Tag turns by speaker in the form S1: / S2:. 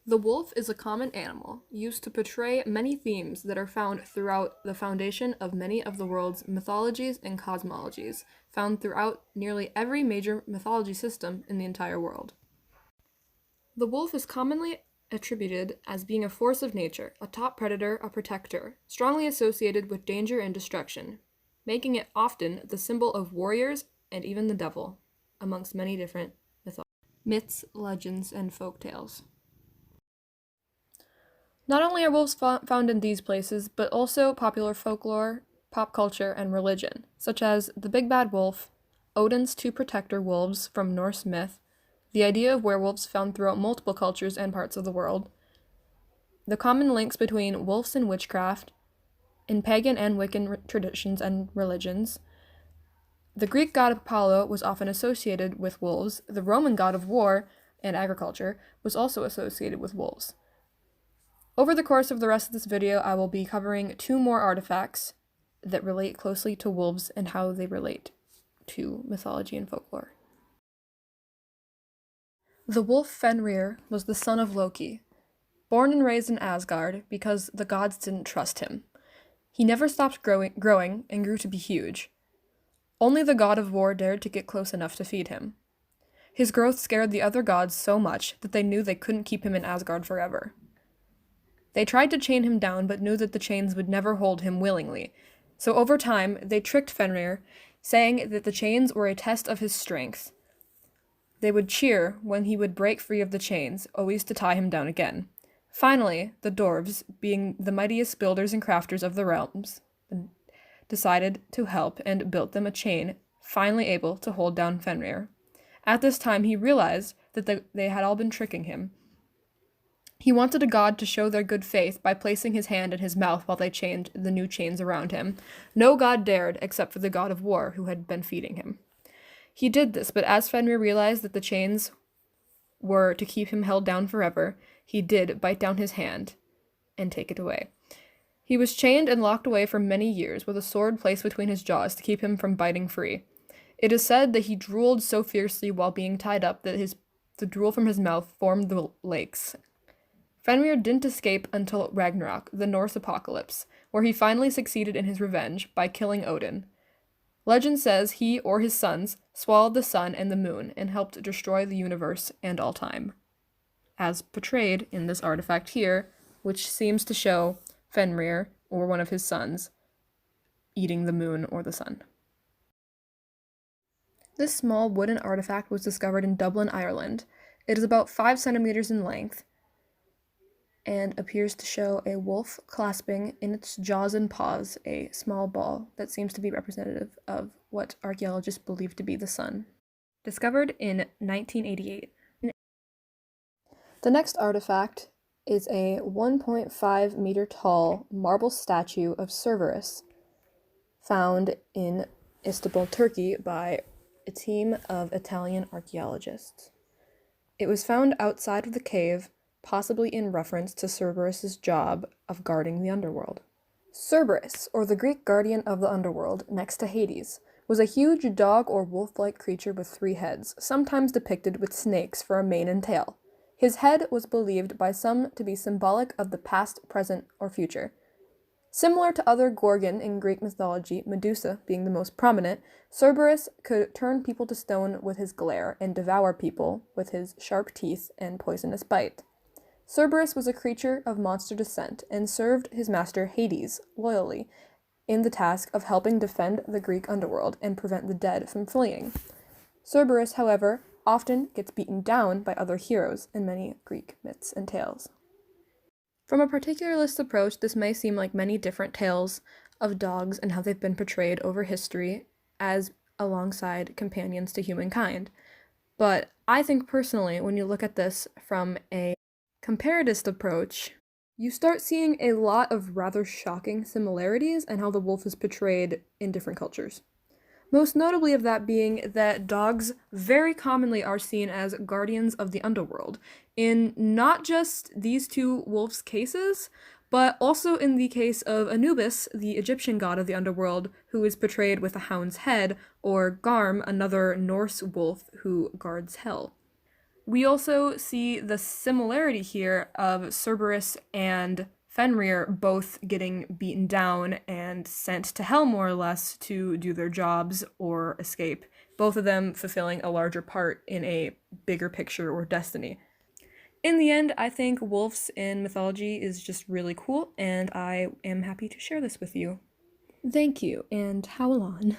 S1: The wolf is a common animal, used to portray many themes that are found throughout the foundation of many of the world's mythologies and cosmologies, found throughout nearly every major mythology system in the entire world. The wolf is commonly attributed as being a force of nature, a top predator, a protector, strongly associated with danger and destruction, making it often the symbol of warriors and even the devil, amongst many different myths, legends, and folk tales. Not only are wolves found in these places, but also popular folklore, pop culture, and religion, such as the Big Bad Wolf, Odin's two protector wolves from Norse myth, the idea of werewolves found throughout multiple cultures and parts of the world, the common links between wolves and witchcraft, in pagan and Wiccan traditions and religions. The Greek god Apollo was often associated with wolves. The Roman god of war and agriculture was also associated with wolves. Over the course of the rest of this video, I will be covering two more artifacts that relate closely to wolves and how they relate to mythology and folklore. The wolf Fenrir was the son of Loki, born and raised in Asgard because the gods didn't trust him. He never stopped growing and grew to be huge. Only the god of war dared to get close enough to feed him. His growth scared the other gods so much that they knew they couldn't keep him in Asgard forever. They tried to chain him down, but knew that the chains would never hold him willingly. So over time, they tricked Fenrir, saying that the chains were a test of his strength. They would cheer when he would break free of the chains, always to tie him down again. Finally, the dwarves, being the mightiest builders and crafters of the realms, decided to help and built them a chain, finally able to hold down Fenrir. At this time, he realized that they had all been tricking him. He wanted a god to show their good faith by placing his hand in his mouth while they chained the new chains around him. No god dared, except for the god of war who had been feeding him. He did this, but as Fenrir realized that the chains were to keep him held down forever, he did bite down his hand and take it away. He was chained and locked away for many years, with a sword placed between his jaws to keep him from biting free. It is said that he drooled so fiercely while being tied up that the drool from his mouth formed the lakes. Fenrir didn't escape until Ragnarok, the Norse apocalypse, where he finally succeeded in his revenge by killing Odin. Legend says he or his sons swallowed the sun and the moon and helped destroy the universe and all time, as portrayed in this artifact here, which seems to show Fenrir, or one of his sons, eating the moon or the sun. This small wooden artifact was discovered in Dublin, Ireland. It is about 5 centimeters in length and appears to show a wolf clasping in its jaws and paws a small ball that seems to be representative of what archaeologists believe to be the sun. Discovered in 1988. The next artifact is a 1.5 meter tall marble statue of Cerberus, found in Istanbul, Turkey by a team of Italian archaeologists. It was found outside of the cave, possibly in reference to Cerberus's job of guarding the underworld. Cerberus, or the Greek guardian of the underworld, next to Hades, was a huge dog or wolf-like creature with 3 heads, sometimes depicted with snakes for a mane and tail. His head was believed by some to be symbolic of the past, present, or future. Similar to other Gorgon in Greek mythology, Medusa being the most prominent, Cerberus could turn people to stone with his glare and devour people with his sharp teeth and poisonous bite. Cerberus was a creature of monster descent and served his master Hades loyally in the task of helping defend the Greek underworld and prevent the dead from fleeing. Cerberus, however, often gets beaten down by other heroes in many Greek myths and tales. From a particularist approach, this may seem like many different tales of dogs and how they've been portrayed over history as alongside companions to humankind. But I think personally, when you look at this from a comparatist approach, you start seeing a lot of rather shocking similarities in how the wolf is portrayed in different cultures. Most notably of that being that dogs very commonly are seen as guardians of the underworld, in not just these two wolves' cases, but also in the case of Anubis, the Egyptian god of the underworld, who is portrayed with a hound's head, or Garm, another Norse wolf who guards hell. We also see the similarity here of Cerberus and Fenrir both getting beaten down and sent to hell more or less to do their jobs or escape, both of them fulfilling a larger part in a bigger picture or destiny. In the end, I think wolves in mythology is just really cool, and I am happy to share this with you. Thank you, and howl on.